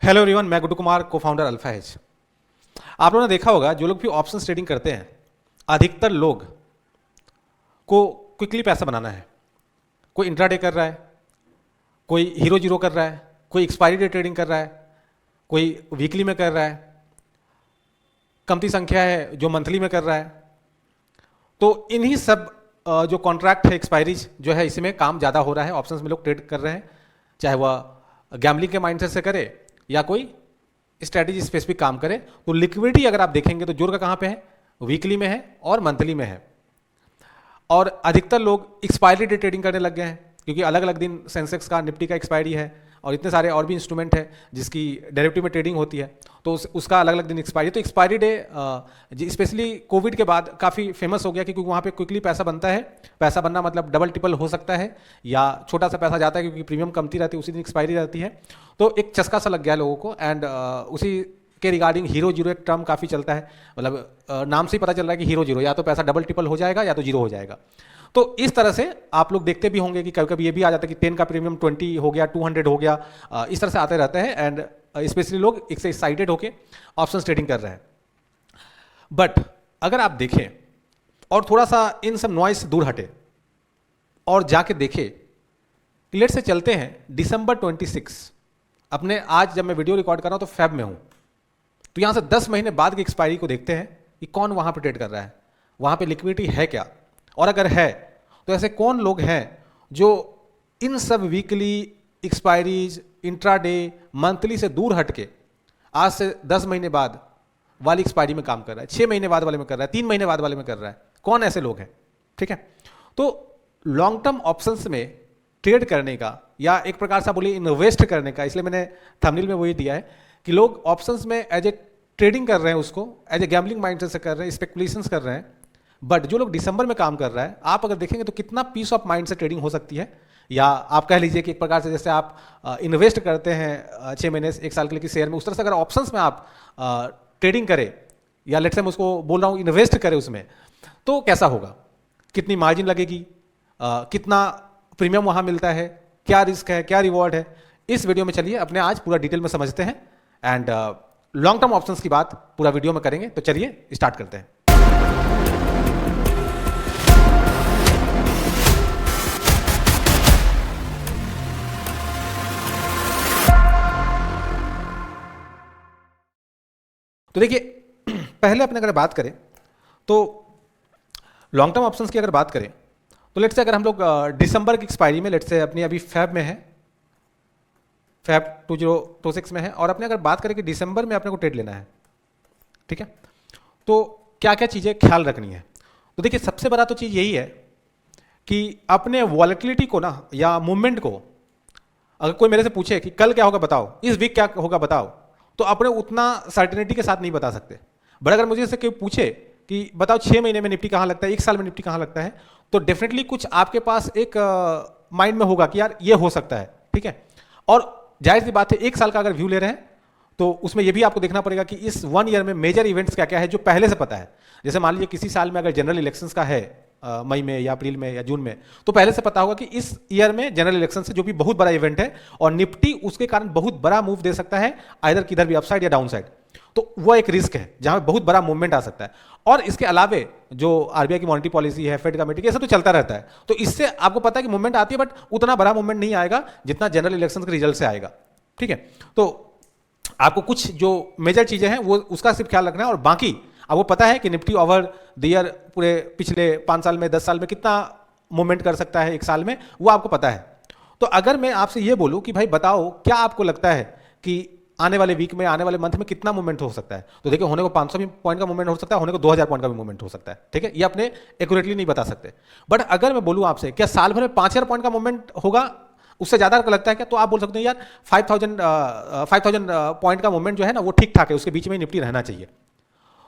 Hello everyone, मैं गुड्डू कुमार, को founder alpha hedge. आप लोगों ने देखा होगा जो लोग भी ऑप्शंस ट्रेडिंग करते हैं, अधिकतर लोग को क्विकली पैसा बनाना है। कोई इंट्राडे कर रहा है, कोई हीरो जीरो कर रहा है, कोई एक्सपायरी डे ट्रेडिंग कर रहा है, कोई वीकली में कर रहा है, कमती संख्या है जो मंथली में कर रहा है। तो इन्हीं सब जो कॉन्ट्रैक्ट है, एक्सपायरीज जो है, इसमें काम ज़्यादा हो रहा है। ऑप्शंस में लोग ट्रेड कर रहे हैं, चाहे वह गैम्बलिंग के माइंडसेट से करे या कोई स्ट्रैटेजी स्पेसिफिक काम करे। तो लिक्विडिटी अगर आप देखेंगे तो जोर का कहाँ पे है, वीकली में है और मंथली में है। और अधिकतर लोग एक्सपायरी डे ट्रेडिंग करने लग गए हैं, क्योंकि अलग अलग दिन सेंसेक्स का, निफ्टी का एक्सपायरी है और इतने सारे और भी इंस्ट्रूमेंट है जिसकी डेरिवेटिव में ट्रेडिंग होती है, तो उसका अलग अलग दिन एक्सपायरी। तो एक्सपायरी डे स्पेशली कोविड के बाद काफ़ी फेमस हो गया, क्योंकि वहाँ पे क्विकली पैसा बनता है। पैसा बनना मतलब डबल ट्रिपल हो सकता है या छोटा सा पैसा जाता है, क्योंकि प्रीमियम कमती रहती है, उसी दिन एक्सपायरी रहती है। तो एक चस्का सा लग गया लोगों को। एंड उसी के रिगार्डिंग हीरो जीरो एक टर्म काफ़ी चलता है। मतलब नाम से ही पता चल रहा है कि हीरो जीरो, या तो पैसा डबल ट्रिपल हो जाएगा या तो जीरो हो जाएगा। तो इस तरह से आप लोग देखते भी होंगे कि कभी कभी ये भी आ जाता है कि 10 का प्रीमियम 20 हो गया, 200 हो गया, इस तरह से आते रहते हैं। एंड स्पेशली लोग इससे एक्साइटेड होके ऑप्शंस ट्रेडिंग कर रहे हैं। बट अगर आप देखें और थोड़ा सा इन सब नॉइज से दूर हटे और जाके देखें, लेट से चलते हैं दिसंबर 26, अपने आज जब मैं वीडियो रिकॉर्ड कर रहा हूं तो फेब में हूं, तो यहां से 10 महीने बाद की एक्सपायरी को देखते हैं कि कौन वहां पर ट्रेड कर रहा है, वहां पे लिक्विडिटी है क्या, और अगर है तो ऐसे कौन लोग हैं जो इन सब वीकली एक्सपायरीज, इंट्राडे, मंथली से दूर हटके आज से 10 महीने बाद वाली एक्सपायरी में काम कर रहा है, 6 महीने बाद वाले में कर रहा है, 3 महीने बाद वाले में कर रहा है। कौन ऐसे लोग हैं? ठीक है, तो लॉन्ग टर्म ऑप्शंस में ट्रेड करने का या एक प्रकार से बोलिए इन्वेस्ट करने का, इसलिए मैंने थंबनेल में वही दिया है कि लोग ऑप्शंस में एज ए ट्रेडिंग कर रहे हैं, उसको एज ए गैम्बलिंग माइंडसेट से कर रहे हैं, स्पेकुलेशंस कर रहे हैं। बट जो लोग दिसंबर में काम कर रहा है, आप अगर देखेंगे तो कितना पीस ऑफ माइंड से ट्रेडिंग हो सकती है। या आप कह लीजिए कि एक प्रकार से जैसे आप इन्वेस्ट करते हैं 6 महीने 1 साल के लिए शेयर में, उस तरह से अगर ऑप्शंस में आप ट्रेडिंग करें, या लेट्स से मैं उसको बोल रहा हूँ इन्वेस्ट करें उसमें, तो कैसा होगा, कितनी मार्जिन लगेगी, कितना प्रीमियम वहाँ मिलता है, क्या रिस्क है, क्या रिवॉर्ड है, इस वीडियो में चलिए अपने आज पूरा डिटेल में समझते हैं। एंड लॉन्ग टर्म ऑप्शंस की बात पूरा वीडियो में करेंगे। तो चलिए स्टार्ट करते हैं। तो देखिए, पहले अपने अगर बात करें तो लॉन्ग टर्म ऑप्शंस की अगर बात करें तो लेट्स से अगर हम लोग दिसंबर की एक्सपायरी में, लेट्स से अपनी अभी फेब में है, फेब 2026 में है, और अपने अगर बात करें कि दिसंबर में अपने को ट्रेड लेना है, ठीक है, तो क्या क्या चीज़ें ख्याल रखनी है। तो देखिए, सबसे बड़ा तो चीज़ यही है कि अपने वॉलेटिलिटी को ना, या मूवमेंट को, अगर कोई मेरे से पूछे कि कल क्या होगा बताओ, इस वीक क्या होगा बताओ, तो अपने उतना सर्टेनिटी के साथ नहीं बता सकते। बट अगर मुझे से कोई पूछे कि बताओ 6 महीने में निफ्टी कहाँ लगता है, 1 साल में निफ्टी कहाँ लगता है, तो डेफिनेटली कुछ आपके पास एक माइंड में होगा कि यार ये हो सकता है, ठीक है। और जाहिर सी बात है, 1 साल का अगर व्यू ले रहे हैं तो उसमें ये भी आपको देखना पड़ेगा कि इस 1 ईयर में मेजर इवेंट्स क्या क्या है जो पहले से पता है। जैसे मान लीजिए किसी साल में अगर जनरल इलेक्शंस का है, मई में या अप्रैल में या जून में, तो पहले से पता होगा कि इस ईयर में जनरल इलेक्शन से जो भी बहुत बड़ा इवेंट है, और निफ्टी उसके कारण बहुत बड़ा मूव दे सकता है, आइदर किधर भी अपसाइड या डाउन साइड। तो वो एक रिस्क है जहां बहुत बड़ा मूवमेंट आ सकता है। और इसके अलावे जो आरबीआई की मॉनेटरी पॉलिसी है, फेड का मीटिंग, ये सब तो चलता रहता है, तो इससे आपको पता है कि मूवमेंट आती है, बट उतना बड़ा मूवमेंट नहीं आएगा जितना जनरल इलेक्शन के रिजल्ट से आएगा, ठीक है। तो आपको कुछ जो मेजर चीजें हैं वो उसका सिर्फ ख्याल रखना है, और बाकी आपको पता है कि निफ्टी ओवर द ईयर पूरे पिछले 5 साल में, 10 साल में कितना मूवमेंट कर सकता है 1 साल में, वो आपको पता है। तो अगर मैं आपसे ये बोलूं कि भाई बताओ क्या आपको लगता है कि आने वाले वीक में, आने वाले मंथ में कितना मूवमेंट हो सकता है, तो देखिए, होने को 500 पॉइंट का मूवमेंट हो सकता है, होने को 2000 पॉइंट का भी मूवमेंट हो सकता है, ठीक है। ये अपने एक्यूरेटली नहीं बता सकते। बट अगर मैं बोलूं आपसे क्या साल भर में 5000 पॉइंट का मूवमेंट होगा, उससे ज्यादा लगता है क्या, तो आप बोल सकते हैं यार 5000 पॉइंट का मूवमेंट जो है ना वो ठीक ठाक है, उसके बीच में निफ्टी रहना चाहिए।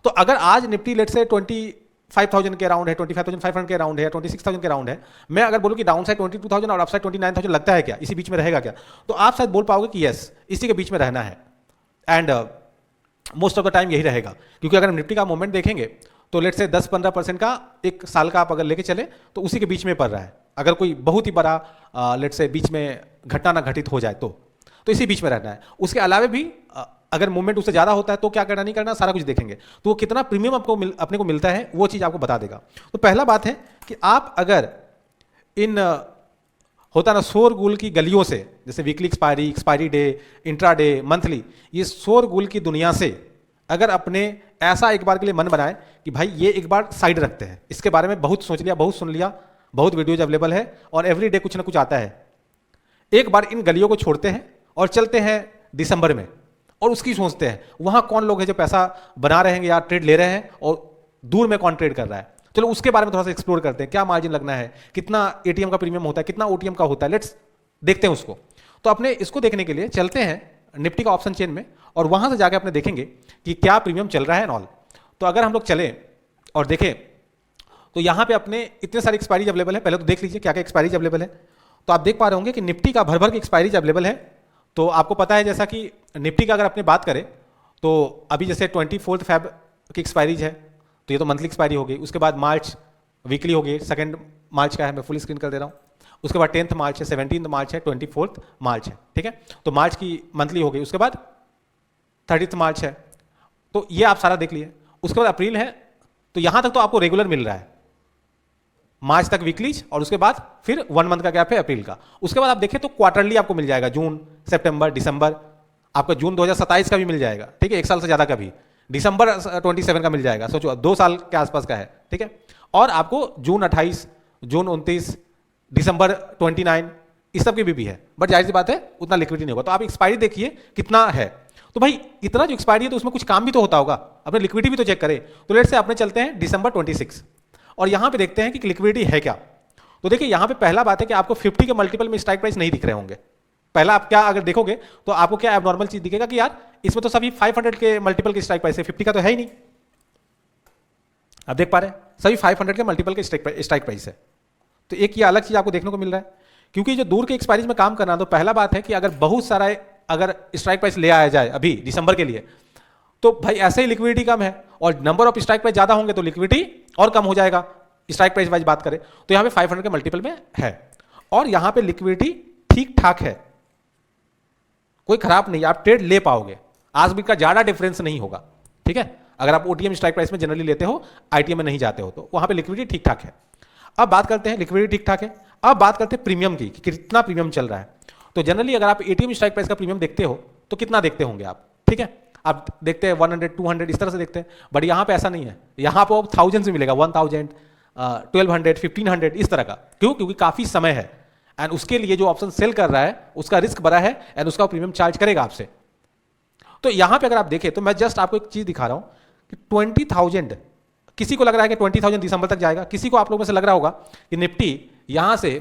तो अगर आज निफ्टी लेट से 25,000 के राउंड है, 25,500 के राउंड है, 26,000 के राउंड है, मैं अगर बोलूं कि डाउन साइड 22,000 और अप साइड 29,000 लगता है क्या, इसी बीच में रहेगा क्या, तो आप शायद बोल पाओगे कि यस, इसी के बीच में रहना है। And most of the time यही रहेगा, क्योंकि अगर हम निफ्टी का मूवमेंट देखेंगे तो लेट से 10-15% का एक साल का आप अगर लेके चले तो उसी के बीच में पड़ रहा है। अगर कोई बहुत ही बड़ा लेट से बीच में घटना ना घटित हो जाए तो इसी बीच में रहना है। उसके अलावा भी अगर मूवमेंट उससे ज़्यादा होता है तो क्या करना नहीं करना सारा कुछ देखेंगे। तो वो कितना प्रीमियम आपको अपने को मिलता है वो चीज़ आपको बता देगा। तो पहला बात है कि आप अगर इन होता ना शोरगुल की गलियों से, जैसे weekly expiry, expiry day, intra day, monthly, ये शोरगुल की दुनिया से अगर अपने ऐसा एक बार के लिए मन बनाए कि भाई ये एक बार साइड रखते हैं, इसके बारे में बहुत सोच लिया, बहुत सुन लिया, बहुत वीडियोज अवेलेबल है और एवरी डे कुछ ना कुछ आता है, एक बार इन गलियों को छोड़ते हैं और चलते हैं दिसंबर में और उसकी सोचते हैं वहां कौन लोग हैं जो पैसा बना रहे हैं या ट्रेड ले रहे हैं और दूर में कौन ट्रेड कर रहा है। चलो उसके बारे में थोड़ा सा एक्सप्लोर करते हैं, क्या मार्जिन लगना है, कितना एटीएम का प्रीमियम होता है, कितना ओटीएम का होता है, लेट्स देखते हैं उसको। तो अपने इसको देखने के लिए चलते हैं निफ्टी का ऑप्शन चेन में और वहां से जाकर अपने देखेंगे कि क्या प्रीमियम चल रहा है एंड ऑल। तो अगर हम लोग चले और देखें तो यहां पे अपने इतने सारे एक्सपायरीज अवेलेबल है, पहले तो देख लीजिए क्या क्या एक्सपायरीज अवेलेबल है। तो आप देख पा रहे होंगे कि निफ्टी का भर भर की एक्सपायरीज अवेलेबल है। तो आपको पता है जैसा कि निफ्टी का अगर अपनी बात करें तो अभी जैसे 24 फेब की एक्सपायरीज है, तो ये तो मंथली एक्सपायरी हो गई। उसके बाद मार्च वीकली हो गई, 2 मार्च का है, मैं फुल स्क्रीन कर दे रहा हूँ। उसके बाद 10 मार्च है, 17 मार्च है, 24 मार्च है, ठीक है। तो मार्च की मंथली हो गई। उसके बाद 30 मार्च है, तो ये आप सारा देख लिए। उसके बाद अप्रैल है, तो यहां तक तो आपको रेगुलर मिल रहा है, मार्च तक वीकलीज और उसके बाद फिर 1 मंथ का गैप है अप्रैल का। उसके बाद आप देखें तो क्वार्टरली आपको मिल जाएगा, जून, सितंबर, दिसंबर, आपका जून 2027 का भी मिल जाएगा, ठीक है, 1 साल से ज्यादा का भी, दिसंबर 27 का मिल जाएगा, सोचो 2 साल के आसपास का है, ठीक है। और आपको जून 28, जून 29, दिसंबर 29 इस सब की भी है, बट जाहिर सी बात है उतना लिक्विडिटी नहीं होगा। तो आप एक्सपायरी देखिए कितना है। तो भाई इतना जो एक्सपायरी है तो उसमें कुछ काम भी तो होता होगा, अपने लिक्विडिटी भी तो चेक करें। तो लेट्स से अपने चलते हैं दिसंबर 26 और यहां पे देखते हैं कि लिक्विडिटी है क्या। तो देखिए यहां पे पहला बात है कि आपको 50 के मल्टीपल में स्ट्राइक प्राइस नहीं दिख रहे होंगे। पहला आप क्या अगर देखोगे तो आपको क्या एबनॉर्मल चीज दिखेगा कि यार इसमें तो सभी 500 के मल्टीपल के स्ट्राइक प्राइस है, 50 का तो है ही नहीं। आप देख पा रहे हैं सभी 500 के मल्टीपल के स्ट्राइक प्राइस है। तो एक ये अलग चीज आपको देखने को मिल रहा है, क्योंकि जो दूर के एक्सपायरीज में काम करना, तो पहला बात है कि अगर बहुत सारा अगर स्ट्राइक प्राइस ले आया जाए अभी दिसंबर के लिए, तो भाई ऐसे ही लिक्विडिटी कम है और नंबर ऑफ स्ट्राइक प्राइस ज्यादा होंगे तो लिक्विडिटी और कम हो जाएगा। स्ट्राइक प्राइस वाइज बात करें तो यहां पे 500 के मल्टीपल में है और यहां पे लिक्विडिटी ठीक ठाक है, कोई खराब नहीं, आप ट्रेड ले पाओगे, आज भी का ज्यादा डिफरेंस नहीं होगा, ठीक है। अगर आप ओटीएम स्ट्राइक प्राइस में जनरली लेते हो, आईटीएम में नहीं जाते हो, तो वहां पे लिक्विडिटी ठीक ठाक है। अब बात करते हैं लिक्विडिटी ठीक ठाक है, अब बात करते हैं प्रीमियम की कि कितना प्रीमियम चल रहा है। तो जनरली अगर आप एटीएम स्ट्राइक प्राइस का प्रीमियम देखते हो तो कितना देखते होंगे आप, ठीक है, आप देखते हैं 100, 200 इस तरह से देखते हैं, बट यहां पे ऐसा नहीं है, यहां पे थाउजेंड से मिलेगा, 1000, 1200, 1500 इस तरह का। क्यों? क्योंकि काफी समय है एंड उसके लिए जो ऑप्शन सेल कर रहा है उसका रिस्क बड़ा है एंड उसका प्रीमियम चार्ज करेगा आपसे। तो यहां पे अगर आप देखें तो मैं जस्ट आपको एक चीज दिखा रहा हूं कि 20,000 किसी को लग रहा है कि 20,000 दिसंबर तक जाएगा, किसी को आप लोगों में से लग रहा होगा कि निफ्टी यहां से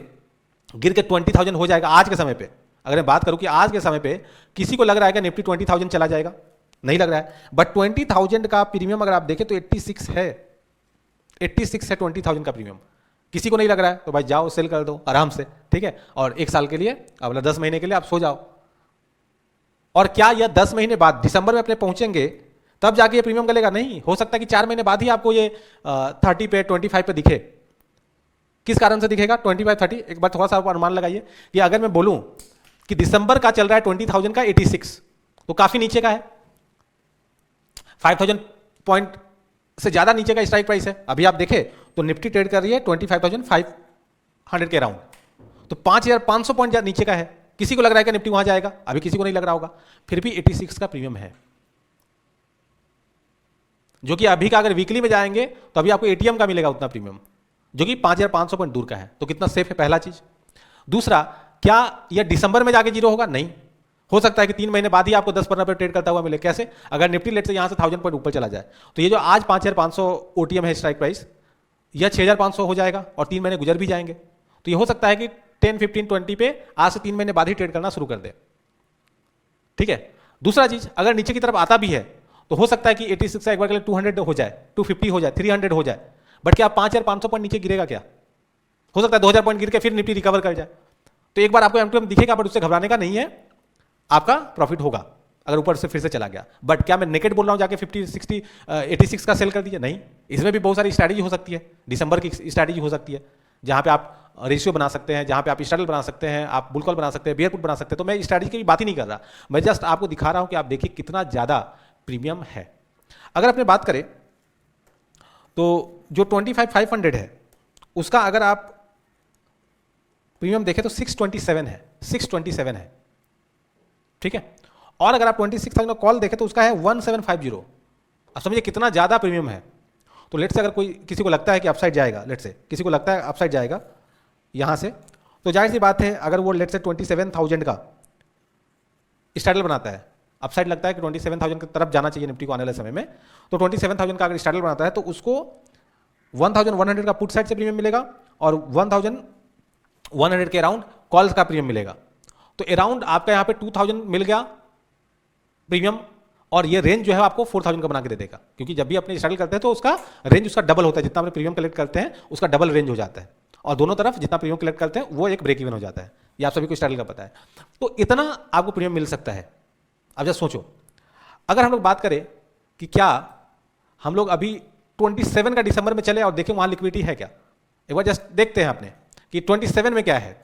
गिर के 20,000 हो जाएगा आज के समय पे। अगर मैं बात करूं कि आज के समय पे किसी को लग रहा है कि निफ्टी 20,000 चला जाएगा, नहीं लग रहा है। बट 20,000 का प्रीमियम अगर आप देखें तो 86 है, 86 है 20,000 का प्रीमियम। किसी को नहीं लग रहा है तो भाई जाओ सेल कर दो आराम से, ठीक है, और 1 साल के लिए अगला 10 महीने के लिए आप सो जाओ। और क्या यह 10 महीने बाद दिसंबर में अपने पहुंचेंगे तब जाके ये प्रीमियम गलेगा? नहीं, हो सकता है कि 4 महीने बाद ही आपको ये 30 पे 25 पे दिखे। किस कारण से दिखेगा 25, 30? एक बार थोड़ा सा अनुमान लगाइए कि अगर मैं बोलूं कि दिसंबर का चल रहा है 20,000 का 86, तो काफी नीचे का है, 5,000 पॉइंट से ज्यादा नीचे का स्ट्राइक प्राइस है। अभी आप देखें तो निफ्टी ट्रेड कर रही है 25,500 के अराउंड, तो 5,500 पॉइंट नीचे का है। किसी को लग रहा है कि निफ्टी वहां जाएगा, अभी किसी को नहीं लग रहा होगा, फिर भी 86 का प्रीमियम है, जो कि अभी का अगर वीकली में जाएंगे तो अभी आपको एटीएम का मिलेगा उतना प्रीमियम, जो कि 5,500 पॉइंट दूर का है। तो कितना सेफ है, पहला चीज। दूसरा, क्या यह दिसंबर में जाके जीरो होगा? नहीं, हो सकता है कि 3 महीने बाद ही आपको 10 पे ट्रेड करता हुआ मिले। कैसे? अगर निफ्टी लेट से यहां से 1000 पॉइंट ऊपर चला जाए तो ये जो आज 5,500 ओटीएम है स्ट्राइक प्राइस, यह 6,500 हो जाएगा और 3 महीने गुजर भी जाएंगे। तो ये हो सकता है कि 10, 15, 20 पे आज से 3 महीने बाद ही ट्रेड करना शुरू कर दे, ठीक है। दूसरा चीज, अगर नीचे की तरफ आता भी है तो हो सकता है कि 86 से एक बार के लिए 200 हो जाए, 250 हो जाए, 300 हो जाए, बट क्या 5,500 पॉइंट नीचे गिरेगा? क्या हो सकता है 2,000 पॉइंट गिर के फिर निफ्टी रिकवर कर जाए। तो एक बार आपको एम दिखेगा, बट उससे घबराने का नहीं है, आपका प्रॉफिट होगा अगर ऊपर से फिर से चला गया। बट क्या मैं नेकेट बोल रहा हूं जाके 50, 60, 86 का सेल कर दीजिए? नहीं, इसमें भी बहुत सारी स्ट्रैटेजी हो सकती है। दिसंबर की स्ट्रैटेजी हो सकती है जहां पे आप रेशियो बना सकते हैं, जहाँ पे आप स्ट्रैडल बना सकते हैं, आप बुल कॉल बना सकते हैं, बेयर पुट बना सकते हैं। तो मैं स्ट्रैटेजी की बात ही नहीं कर रहा, मैं जस्ट आपको दिखा रहा हूँ कि आप देखिए कितना ज़्यादा प्रीमियम है। अगर अपने बात करें तो जो 25,500 है उसका अगर आप प्रीमियम देखें तो 627 है, 627 है, ठीक है। और अगर आप 26,000 का कॉल देखें तो उसका है 1750। अब समझिए कितना ज़्यादा प्रीमियम है। तो लेट से अगर कोई किसी को लगता है कि अपसाइड जाएगा, लेट से किसी को लगता है अपसाइड जाएगा यहाँ से, तो जाहिर सी बात है अगर वो लेट से 27,000 का स्ट्रैडल बनाता है, अपसाइड लगता है कि 27,000 की तरफ जाना चाहिए निफ्टी को आने वाले समय में, तो 27,000 का अगर स्ट्रैडल बनाता है तो उसको 1,100 का पुट साइड से प्रीमियम मिलेगा और 1,100 के अराउंड कॉल्स का प्रीमियम मिलेगा। तो अराउंड आपका यहाँ पे 2,000 मिल गया प्रीमियम, और ये रेंज जो है आपको 4,000 का बना के दे देगा, क्योंकि जब भी अपने स्ट्रगल करते हैं तो उसका रेंज उसका डबल होता है, जितना अपने प्रीमियम कलेक्ट करते हैं उसका डबल रेंज हो जाता है, और दोनों तरफ जितना प्रीमियम कलेक्ट करते हैं वो एक ब्रेक इवन हो जाता है। ये आप सभी को स्ट्रगल का पता है। तो इतना आपको प्रीमियम मिल सकता है। अब जस्ट सोचो, अगर हम लोग बात करें कि क्या हम लोग अभी 27 का दिसंबर में चले और देखें वहाँ लिक्विडिटी है क्या, एक बार जस्ट देखते हैं आपने कि 27 में क्या है,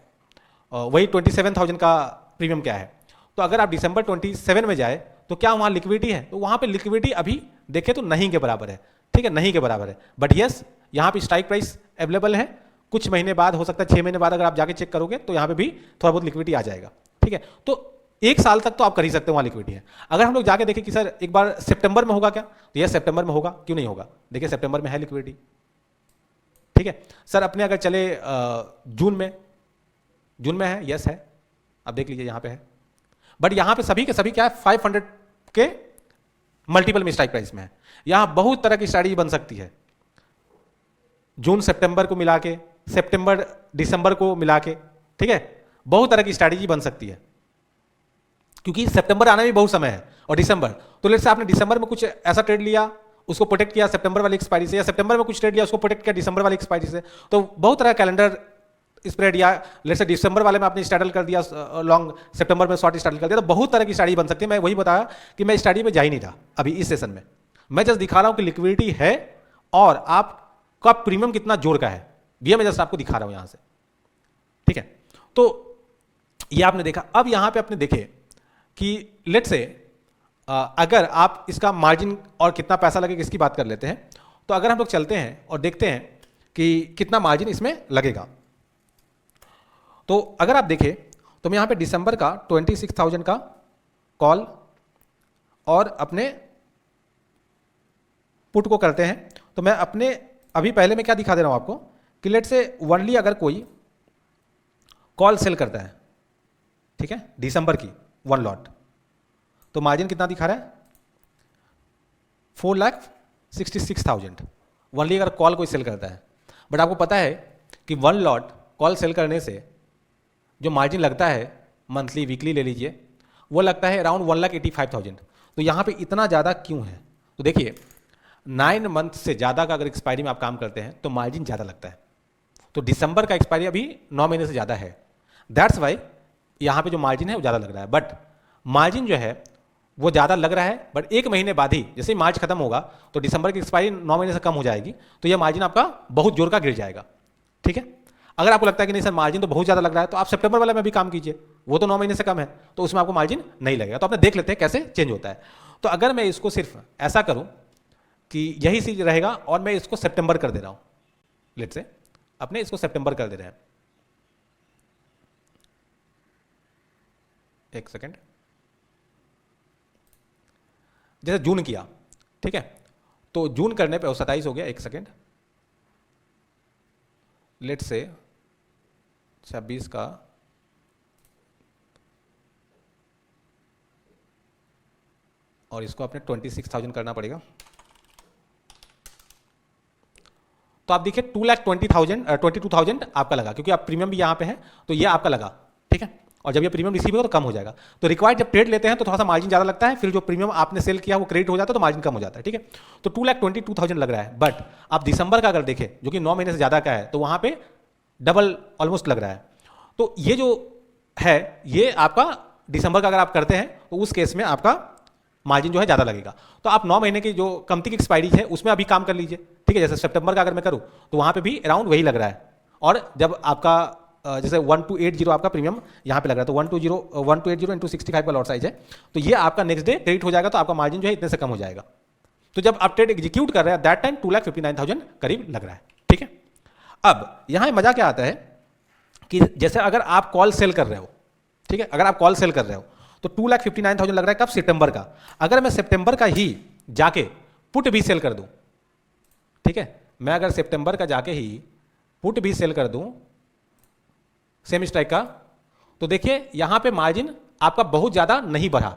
वही 27,000 का प्रीमियम क्या है। तो अगर आप दिसंबर 27 में जाए तो क्या वहाँ लिक्विडिटी है, तो वहाँ पे लिक्विडिटी अभी देखें तो नहीं के बराबर है, ठीक है, नहीं के बराबर है। बट यस, यहाँ पे स्ट्राइक प्राइस अवेलेबल है, कुछ महीने बाद हो सकता है 6 महीने बाद अगर आप जाके चेक करोगे तो यहाँ पे भी थोड़ा बहुत लिक्विडिटी आ जाएगा, ठीक है। तो 1 साल तक तो आप कर ही सकते हो, वहाँ लिक्विडिटी है। अगर हम लोग जाके देखें कि सर एक बार सितंबर में होगा क्या, तो यस सितंबर में होगा, क्यों नहीं होगा, देखिए सितंबर में है लिक्विडिटी, ठीक है। सर अपने अगर चले जून में है, यस है, आप देख लीजिए यहाँ पे है। बट यहाँ पे सभी के सभी क्या है, 500 के मल्टीपल में स्ट्राइक प्राइस में है। यहाँ बहुत तरह की स्ट्रैटेजी बन सकती है, जून सितंबर को मिला के, सितंबर दिसंबर को मिला के, ठीक है, बहुत तरह की स्ट्रैटेजी बन सकती है, क्योंकि सितंबर आने में बहुत समय है और दिसंबर। तो लेट्स से आपने दिसंबर में कुछ ऐसा ट्रेड लिया, उसको प्रोटेक्ट किया सितंबर वाली एक्सपायरी से, या सितंबर में कुछ ट्रेड लिया उसको प्रोटेक्ट किया दिसंबर वाली एक्सपायरी से। तो बहुत तरह का कैलेंडर स्प्रेड, या लेट्स से दिसंबर वाले में आपने स्ट्रैडल कर दिया लॉन्ग, सितंबर में शॉर्ट स्ट्रैडल कर दिया, तो बहुत तरह की स्ट्रैटेजी बन सकती है। मैं वही बताया कि मैं स्ट्रैटेजी में जा ही नहीं रहा अभी इस सेशन में, मैं जस्ट दिखा रहा हूं कि लिक्विडिटी है और आपका प्रीमियम कितना जोर का है, ये मैं जस्ट आपको दिखा रहा हूं यहां से, ठीक है। तो ये आपने देखा। अब यहां पे आपने देखे कि लेट्स से अगर आप इसका मार्जिन और कितना पैसा लगेगा इसकी बात कर लेते हैं, तो अगर हम लोग चलते हैं और देखते हैं कि कितना मार्जिन इसमें लगेगा, तो अगर आप देखें तो मैं यहाँ पे दिसंबर का 26,000 का कॉल और अपने पुट को करते हैं, तो मैं अपने अभी पहले मैं क्या दिखा दे रहा हूँ आपको कि लेट से वनली अगर कोई कॉल सेल करता है, ठीक है, दिसंबर की 1 लॉट, तो मार्जिन कितना दिखा रहा है, 4,66,000 वनली अगर कॉल कोई सेल करता है। बट आपको पता है कि 1 लॉट कॉल सेल करने से जो मार्जिन लगता है मंथली वीकली ले लीजिए, वो लगता है अराउंड 1,85,000। तो यहाँ पे इतना ज़्यादा क्यों है, तो देखिए 9 मंथ से ज़्यादा का अगर एक्सपायरी में आप काम करते हैं तो मार्जिन ज़्यादा लगता है। तो दिसंबर का एक्सपायरी अभी 9 महीने से ज़्यादा है, दैट्स वाई यहाँ पे जो मार्जिन है वो ज़्यादा लग रहा है। बट मार्जिन जो है वो ज़्यादा लग रहा है, बट 1 महीने बाद ही जैसे ही मार्च खत्म होगा तो दिसंबर की एक्सपायरी 9 महीने से कम हो जाएगी, तो ये मार्जिन आपका बहुत जोर का गिर जाएगा, ठीक है। अगर आपको लगता है कि नहीं सर मार्जिन तो बहुत ज़्यादा लग रहा है, तो आप सितंबर वाले में भी काम कीजिए, वो तो 9 महीने से कम है, तो उसमें आपको मार्जिन नहीं लगेगा। तो आपने देख लेते हैं कैसे चेंज होता है। तो अगर मैं इसको सिर्फ ऐसा करूं कि यही चीज रहेगा और मैं इसको सितंबर कर दे रहा हूं, लेट से अपने इसको सितंबर कर दे रहे हैं, एक सेकेंड, जैसे जून किया, ठीक है, तो जून करने पे 27 हो गया, एक सेकेंड, लेट से 26 का और इसको अपने 26,000 करना पड़ेगा, तो आप देखिए 22,000 आपका लगा, क्योंकि आप प्रीमियम भी यहां पे है तो ये आपका लगा, ठीक है। और जब ये प्रीमियम रिसीव होगा तो कम हो जाएगा। तो रिक्वायर्ड जब ट्रेड लेते हैं तो थोड़ा सा मार्जिन ज्यादा लगता है, फिर जो प्रीमियम आपने सेल किया वो क्रेडिट हो जाता है तो मार्जिन कम हो जाता है, ठीक है। तो 2,22,000 लग रहा है, बट आप दिसंबर का अगर देखें जो कि 9 महीने से ज्यादा का है तो वहां पे डबल ऑलमोस्ट लग रहा है। तो ये जो है ये आपका दिसंबर का अगर आप करते हैं तो उस केस में आपका मार्जिन जो है ज़्यादा लगेगा। तो आप 9 महीने की जो कंपनी की एक्सपायरी है उसमें अभी काम कर लीजिए, ठीक है। जैसे सितंबर का अगर मैं करूँ तो वहाँ पे भी अराउंड वही लग रहा है और जब आपका जैसे 1280 आपका प्रीमियम यहाँ पे लग रहा है, तो 1280 इंटू 65 का लॉट साइज है, तो ये आपका नेक्स्ट डे क्रेडिट हो जाएगा, तो आपका मार्जिन जो है इतने से कम हो जाएगा। तो जब आप ट्रेड एग्जीक्यूट कर रहे हैं दैट टाइम 2,59,000 करीब लग रहा है। ठीक है, अब यहाँ मजा क्या आता है कि जैसे अगर आप कॉल सेल कर रहे हो, ठीक है, अगर आप कॉल सेल कर रहे हो तो 2,59,000 लग रहा है कब? सितंबर का। अगर मैं सितंबर का ही जाके पुट भी सेल कर दूं, ठीक है, मैं अगर सितंबर का जाके ही पुट भी सेल कर दूं सेम स्ट्राइक का, तो देखिए यहां पे मार्जिन आपका बहुत ज्यादा नहीं बढ़ा,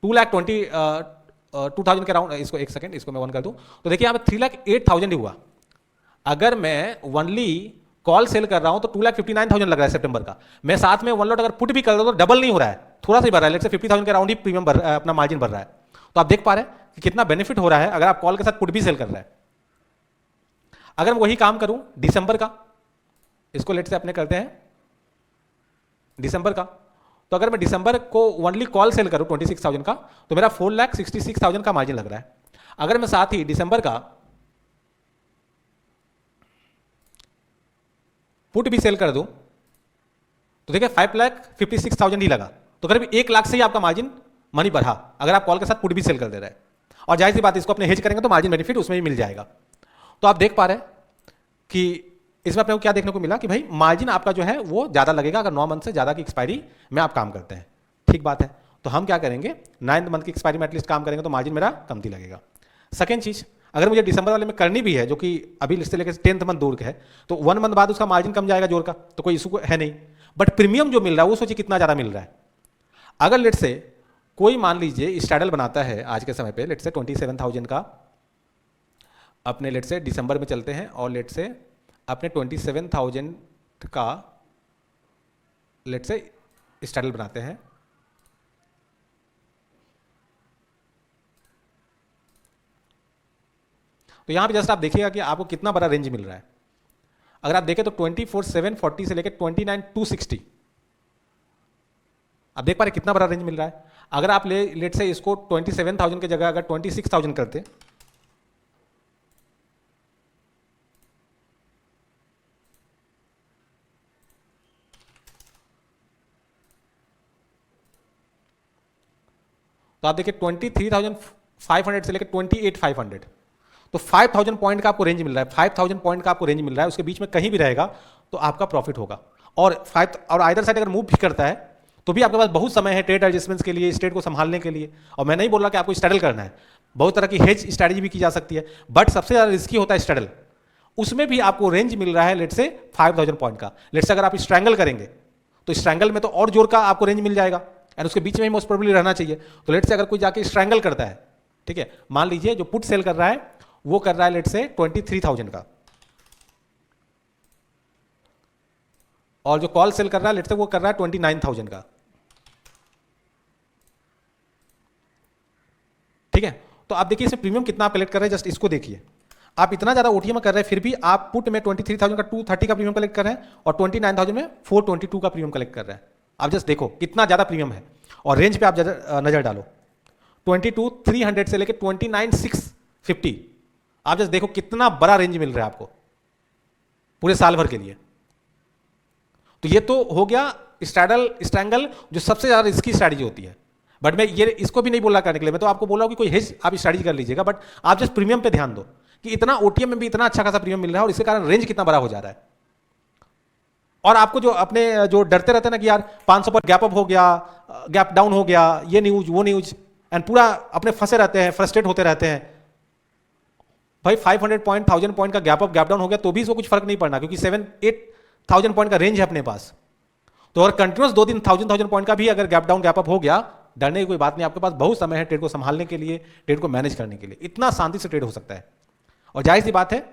2,20,000 के राउंड। इसको एक सेकंड, इसको मैं 1 कर दूं, तो देखिए यहां पे 3,08,000 ही हुआ। अगर मैं ओनली कॉल सेल कर रहा हूं तो 2,59,000 लग रहा है सितंबर का। मैं साथ में 1 लॉट अगर पुट भी कर रहा हूं तो डबल नहीं हो रहा है, थोड़ा सा ही बढ़ रहा है, लेट से 50,000 के राउंड ही प्रीमियम अपना मार्जिन बढ़ रहा है। तो आप देख पा रहे हैं कि कितना बेनिफिट हो रहा है अगर आप कॉल के साथ पुट भी सेल कर रहे हैं। अगर मैं वही काम करूं दिसंबर का, इसको लेट से अपने करते हैं दिसंबर का, तो अगर मैं दिसंबर को ओनली कॉल सेल करूं 26,000 का, तो मेरा 4,66,000 का मार्जिन लग रहा है। अगर मैं साथ ही दिसंबर का पुट भी सेल कर दूं तो देखिए 5,56,000 ही लगा, तो करीब 1 लाख से ही आपका मार्जिन मनी बढ़ा अगर आप कॉल के साथ पुट भी सेल कर दे रहे हैं। और जाहिर सी बात है इसको अपने हेज करेंगे तो मार्जिन बेनिफिट उसमें भी मिल जाएगा। तो आप देख पा रहे हैं कि इसमें अपने को क्या देखने को मिला कि भाई मार्जिन आपका जो है वो ज्यादा लगेगा अगर 9 मंथ से ज्यादा की एक्सपायरी में आप काम करते हैं। ठीक बात है, तो हम क्या करेंगे 9th मंथ की एक्सपायरी में एटलीस्ट काम करेंगे तो मार्जिन मेरा कमती लगेगा। सेकेंड चीज, अगर मुझे दिसंबर वाले में करनी भी है जो कि अभी से लेकर 10th मंथ दूर के है, तो 1 मंथ बाद उसका मार्जिन कम जाएगा जोर का, तो कोई इशू है नहीं। बट प्रीमियम जो मिल रहा है वो सोचिए कितना ज्यादा मिल रहा है। अगर लेट से कोई मान लीजिए स्ट्रैडल बनाता है आज के समय पे, लेट से 27,000 का अपने लेट से दिसंबर में चलते हैं, और लेट से अपने 27,000 का लेट से स्ट्रैडल बनाते हैं, तो यहां पे जस्ट आप देखिएगा कि आपको कितना बड़ा रेंज मिल रहा है। अगर आप देखें तो 24,740 से लेकर 29,260, आप देख पा रहे कितना बड़ा रेंज मिल रहा है। अगर आप लेट से इसको 27,000 की जगह अगर 26,000 करते, तो आप देखिए 23,500 से लेकर 28,500, तो 5,000 पॉइंट का आपको रेंज मिल रहा है। 5,000 पॉइंट का आपको रेंज मिल रहा है, उसके बीच में कहीं भी रहेगा तो आपका प्रॉफिट होगा। और आइदर साइड अगर मूव भी करता है तो भी आपके पास बहुत समय है ट्रेड एडजस्टमेंट्स के लिए, स्ट्रेट को संभालने के लिए। और मैं नहीं बोल रहा कि आपको स्ट्रैडल करना है, बहुत तरह की हेज स्ट्रैटेजी भी की जा सकती है, बट सबसे ज्यादा रिस्की होता है स्ट्रैडल। उसमें भी आपको रेंज मिल रहा है लेट से 5,000 पॉइंट का। लेट से अगर आप स्ट्रैंगल करेंगे तो स्ट्रैंगल में तो और जोर का आपको रेंज मिल जाएगा, एंड उसके बीच में ही मोस्ट प्रोबेबली रहना चाहिए। तो लेट से अगर कोई जाके स्ट्रैंगल करता है, ठीक है, मान लीजिए जो पुट सेल कर रहा है वो कर रहा है लेट से 23,000 का, और जो कॉल सेल कर रहा है लेट से वो कर रहा है 29,000 का। ठीक है, तो आप देखिए इसमें प्रीमियम कितना आप कलेक्ट कर रहे हैं, जस्ट इसको देखिए। आप इतना ज्यादा ओटीएम कर रहे हैं फिर भी आप पुट में 23,000 का 230 का प्रीमियम कलेक्ट कर रहे हैं, और 29,000 में 422 का प्रीमियम कलेक्ट कर रहे हैं। आप जस्ट देखो कितना ज्यादा प्रीमियम है, और रेंज पे आप नजर डालो 22,300 से लेकर 29,650, आप जस्ट देखो कितना बड़ा रेंज मिल रहा है आपको पूरे साल भर के लिए। तो ये तो हो गया स्ट्रैंगल जो सबसे ज्यादा रिस्की स्ट्रैटेजी होती है। बट मैं ये इसको भी नहीं बोला करने के लिए, मैं तो आपको बोला कि कोई हेज आप स्ट्रैटेजी कर लीजिएगा, बट आप जस्ट प्रीमियम पे ध्यान दो कि इतना ओटीएम में भी इतना अच्छा खासा प्रीमियम मिल रहा है, और इसके कारण रेंज कितना बड़ा हो जा रहा है। और आपको जो अपने जो डरते रहते हैं ना कि यार 500 पर गैप अप हो गया, गैप डाउन हो गया, ये न्यूज वो न्यूज, एंड पूरा अपने फंसे रहते हैं, फ्रस्ट्रेट होते रहते हैं। भाई 500 पॉइंट 1000 पॉइंट का गैप अप गैप डाउन हो गया तो भी इसको कुछ फर्क नहीं पड़ना, क्योंकि 7-8,000 पॉइंट का रेंज है अपने पास। तो अगर कंटिन्यूस 2 दिन 1000 पॉइंट का भी अगर गैप डाउन गैप अप हो गया, डरने की कोई बात नहीं, आपके पास बहुत समय है ट्रेड को संभालने के लिए, ट्रेड को मैनेज करने के लिए। इतना शांति से ट्रेड हो सकता है। और जाहिर सी बात है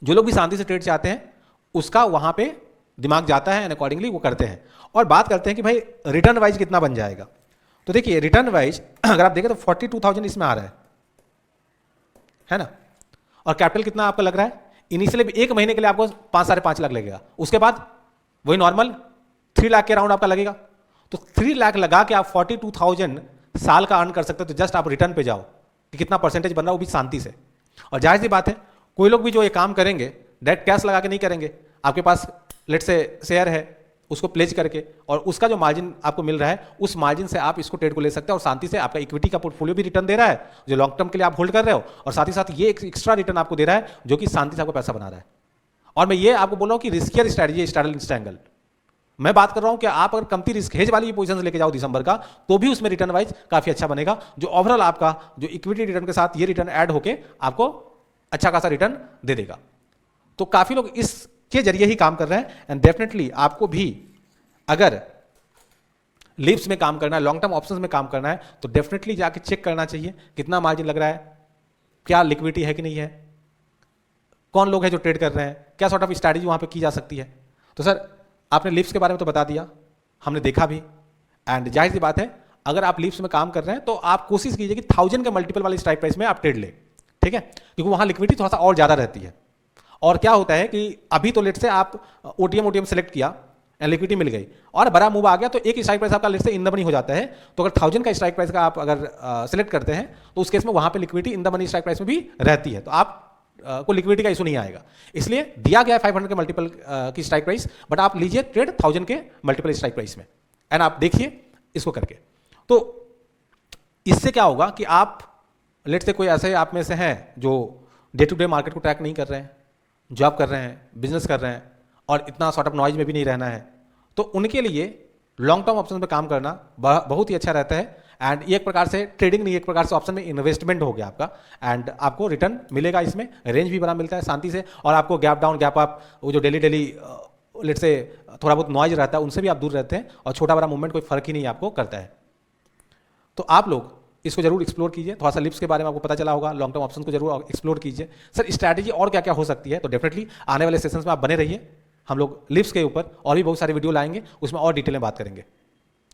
जो लोग भी शांति से ट्रेड चाहते हैं उसका वहां पे दिमाग जाता है, एंड अकॉर्डिंगली वो करते हैं। और बात करते हैं कि भाई रिटर्न वाइज कितना बन जाएगा। तो देखिए रिटर्न वाइज अगर आप देखें तो 42,000 इसमें आ रहा है ना, और कैपिटल कितना आपका लग रहा है इनिशियली 1 महीने के लिए आपको 5-5.5 लाख लगेगा, उसके बाद वही नॉर्मल 3 लाख के राउंड आपका लगेगा। तो 3 लाख लगा के आप 42,000 साल का अर्न कर सकते हो। तो जस्ट आप रिटर्न पे जाओ कि कितना परसेंटेज बन रहा है, वो भी शांति से। और जाहिर सी बात है कोई लोग भी जो ये काम करेंगे डायरेक्ट कैश लगा के नहीं करेंगे। आपके पास लेट से शेयर है, उसको प्लेज करके, और उसका जो मार्जिन आपको मिल रहा है उस मार्जिन से आप इसको ट्रेड को ले सकते हैं, और शांति से आपका इक्विटी का पोर्टफोलियो भी रिटर्न दे रहा है जो लॉन्ग टर्म के लिए आप होल्ड कर रहे हो, और साथ ही साथ ये एक एक्स्ट्रा रिटर्न आपको दे रहा है जो कि शांति से आपको पैसा बना रहा है। और मैं ये आपको बोल रहा हूँ कि रिस्कियर स्ट्रैटेजी स्ट्रैडल इंस्टैंगल, मैं बात कर रहा हूं कि आप अगर कमती रिस्क हेज वाली पोजीशन लेके जाओ दिसंबर का, तो भी उसमें रिटर्न वाइज काफी अच्छा बनेगा, जो ओवरऑल आपका जो इक्विटी रिटर्न के साथ ये रिटर्न ऐड होके आपको अच्छा खासा रिटर्न दे देगा। तो काफी लोग इसके जरिए ही काम कर रहे हैं, एंड डेफिनेटली आपको भी अगर लिप्स में काम करना है, लॉन्ग टर्म ऑप्शंस में काम करना है, तो डेफिनेटली जाके चेक करना चाहिए कितना मार्जिन लग रहा है, क्या लिक्विडिटी है कि नहीं है, कौन लोग हैं जो ट्रेड कर रहे हैं, क्या सॉर्ट ऑफ स्ट्रैटेजी वहां पे की जा सकती है। तो सर आपने लिप्स के बारे में तो बता दिया, हमने देखा भी, एंड जाहिर सी बात है अगर आप लिप्स में काम कर रहे हैं तो आप कोशिश कीजिए कि 1000 के मल्टीपल वाली स्ट्राइक प्राइस में आप ट्रेड ले, ठीक है, क्योंकि वहां लिक्विडिटी थोड़ा सा और ज्यादा रहती है। और क्या होता है कि अभी तो लेट से आप ओटीएम सेलेक्ट किया, लिक्विडिटी मिल गई और बड़ा मूव आ गया, तो एक स्ट्राइक प्राइस आपका लेट से इन द मनी हो जाता है। तो अगर 1000 का स्ट्राइक प्राइस का आप अगर सेलेक्ट करते हैं तो उस केस में वहां पे liquidity in the money strike price में भी रहती है, तो आप को लिक्विडिटी का इशू नहीं आएगा। इसलिए दिया गया है 500 के मल्टीपल की स्ट्राइक प्राइस, बट आप लीजिए ट्रेड 1000 के मल्टीपल स्ट्राइक प्राइस में, एंड आप देखिए इसको करके। तो इससे क्या होगा कि आप लेट से कोई ऐसे आप में से हैं जो डे टू डे मार्केट को ट्रैक नहीं कर रहे हैं, जॉब कर रहे हैं, बिजनेस कर रहे हैं, और इतना सॉर्ट ऑफ नॉइज में भी नहीं रहना है, तो उनके लिए लॉन्ग टर्म ऑप्शन में काम करना बहुत ही अच्छा रहता है। एंड ये एक प्रकार से ट्रेडिंग नहीं, एक प्रकार से ऑप्शन में इन्वेस्टमेंट हो गया आपका, एंड आपको रिटर्न मिलेगा, इसमें रेंज भी बड़ा मिलता है शांति से, और आपको गैप डाउन गैप अप वो जो डेली लेट से थोड़ा बहुत नॉइज रहता है उनसे भी आप दूर रहते हैं, और छोटा बड़ा मूवमेंट कोई फर्क ही नहीं आपको करता है। तो आप लोग इसको जरूर एक्सप्लोर कीजिए, थोड़ा सा लिप्स के बारे में आपको पता चला होगा, लॉन्ग टर्म ऑप्शन को जरूर एक्सप्लोर कीजिए। सर स्ट्रैटेजी और क्या क्या हो सकती है, तो डेफिनेटली आने वाले सेशंस में आप बने रहिए, हम लोग लिप्स के ऊपर और भी बहुत सारे वीडियो लाएंगे, उसमें और डिटेल में बात करेंगे।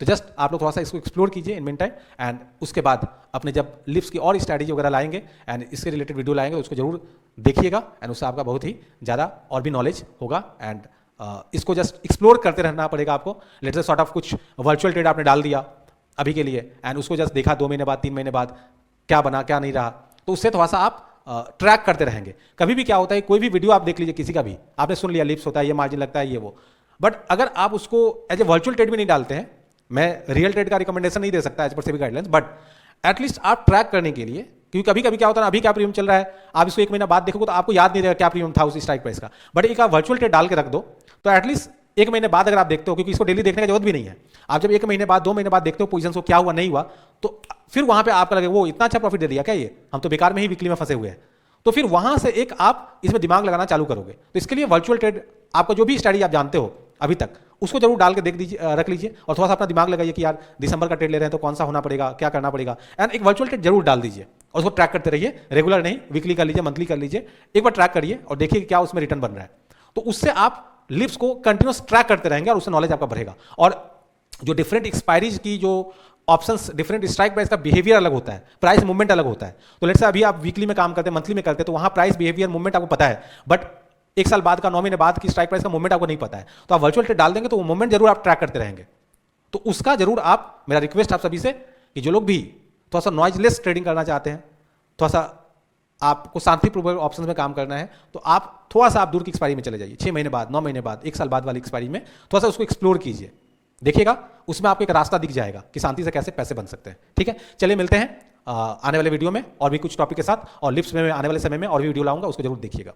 तो जस्ट आप लोग थोड़ा सा इसको एक्सप्लोर कीजिए इन मीन टाइम, एंड उसके बाद अपने जब लिप्स की और स्ट्रैटेजी वगैरह लाएंगे एंड इसके रिलेटेड वीडियो लाएंगे तो उसको जरूर देखिएगा, एंड उससे आपका बहुत ही ज़्यादा और भी नॉलेज होगा। एंड इसको जस्ट एक्सप्लोर करते रहना पड़ेगा आपको। लेट्स से सॉर्ट ऑफ कुछ वर्चुअल ट्रेड आपने डाल दिया अभी के लिए, एंड उसको जस्ट देखा 2 महीने बाद 3 महीने बाद क्या बना क्या नहीं रहा, तो उससे थोड़ा सा आप ट्रैक करते रहेंगे। कभी भी क्या होता है, कोई भी वीडियो आप देख लीजिए किसी का भी, आपने सुन लिया लिप्स होता है, ये मार्जिन लगता है, ये वो, बट अगर आप उसको एज ए वर्चुअल ट्रेड भी नहीं डालते हैं, मैं रियल ट्रेड का रिकमेंडेशन नहीं दे सकता एज पर सेबी गाइडलाइंस, बट एटलीस्ट आप ट्रैक करने के लिए, क्योंकि कभी कभी क्या होता है, अभी क्या प्रीमियम चल रहा है, आप इसको 1 महीना बाद देखोगे तो आपको याद नहीं रहेगा क्या प्रीमियम था उस स्ट्राइक प्राइस का, बट एक आप वर्चुअल ट्रेड डाल के रख दो, तो एटलीस्ट 1 महीने बाद अगर आप देखते हो, क्योंकि इसको डेली देखने की जरूरत भी नहीं है, आप जब 1 महीने बाद 2 महीने बाद देखते हो पोजीशन को क्या हुआ नहीं हुआ, तो फिर वहां पे आपका लगे वो इतना अच्छा प्रॉफिट दे दिया क्या, ये हम तो बेकार में ही वीकली में फंसे हुए हैं, तो फिर वहां से एक आप इसमें दिमाग लगाना चालू करोगे। तो इसके लिए वर्चुअल ट्रेड आपका जो भी स्ट्रैटेजी आप जानते हो अभी तक, उसको जरूर डाल के देख दीजिए, रख लीजिए, और थोड़ा सा अपना दिमाग लगाइए कि यार दिसंबर का ट्रेड ले रहे हैं तो कौन सा होना पड़ेगा, क्या करना पड़ेगा, एंड एक वर्चुअल ट्रेड जरूर डाल दीजिए और उसको ट्रैक करते रहिए, रेगुलर नहीं, वीकली कर लीजिए, मंथली कर लीजिए, एक बार ट्रैक करिए और देखिए क्या उसमें रिटर्न बन रहा है। तो उससे आप लिप्स को कंटिन्यूस ट्रैक करते रहेंगे और उससे नॉलेज आपका बढ़ेगा। और जो डिफरेंट एक्सपायरीज की जो ऑप्शंस, डिफरेंट स्ट्राइक प्राइस का बिहेवियर अलग होता है, प्राइस मूवमेंट अलग होता है। तो लेट्स से अभी आप वीकली में काम करते हैं, मंथली में करते हैं, तो वहां प्राइस बिहेवियर मूवमेंट आपको पता है, बट 1 साल बाद का 9 महीने बाद की स्ट्राइक प्राइस का मूवमेंट आपको नहीं पता है, तो आप वर्चुअल ट्रेड डाल देंगे तो वो मूवमेंट जरूर आप ट्रैक करते रहेंगे। तो उसका जरूर आप, मेरा रिक्वेस्ट आप सभी से कि जो लोग भी थोड़ा सा नॉइजलेस ट्रेडिंग करना चाहते हैं, थोड़ा सा आपको शांतिपूर्वक ऑप्शन में काम करना है, तो आप थोड़ा सा आप दूर की एक्सपायरी में चले जाइए, 6 महीने बाद, 9 महीने बाद, 1 साल बाद वाली एक्सपायरी में थोड़ा सा उसको एक्सप्लोर कीजिए, देखिएगा उसमें आपको एक रास्ता दिख जाएगा कि शांति से कैसे पैसे बन सकते हैं। ठीक है, चलिए मिलते हैं आने वाले वीडियो में और भी कुछ टॉपिक के साथ, और लिप्स में आने वाले समय में और भी वीडियो लाऊंगा, उसको जरूर देखिएगा।